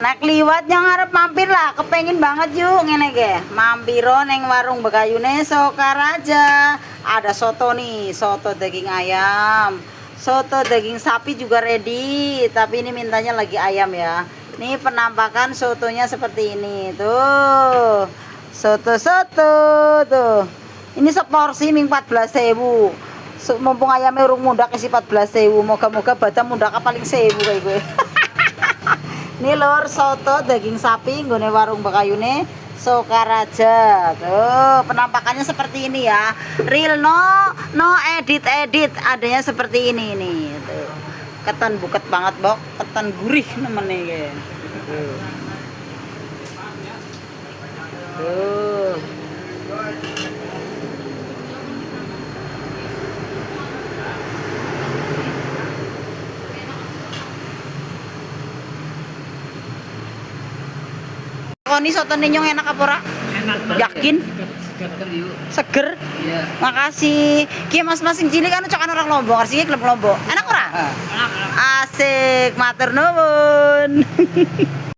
Nek liwat yang arep mampir lah, kepengin banget yuk ngene ge. Mampiro neng warung Begayune Sokaraja. Ada soto nih, soto daging ayam. Soto daging sapi juga ready, tapi ini mintanya lagi ayam ya. Nih penampakan sotonya seperti ini. Tuh. Soto-soto tuh. Ini seporsi ming 14.000. Mumpung ayamnya urung mundak isi 14.000. Moga-moga badan mundak paling 1.000 kayak gue. Ini lor soto daging sapi nggone warung Bekayune Sokaraja. Tuh, penampakannya seperti ini ya. Real no edit. Adanya seperti ini nih. Tuh. Ketan buket banget, Bok. Ketan gurih namanya kayak. Tuh. Tuh. Ini soto ninyong enak apa ora? Enak banget. Yakin? Seger yuk. Seger? Iya. Makasih. Ki mas-mas sing cilik kan cokan orang Lombok, arsinya klub Lombok. Enak ora? Enak. Asik, matur nuwun.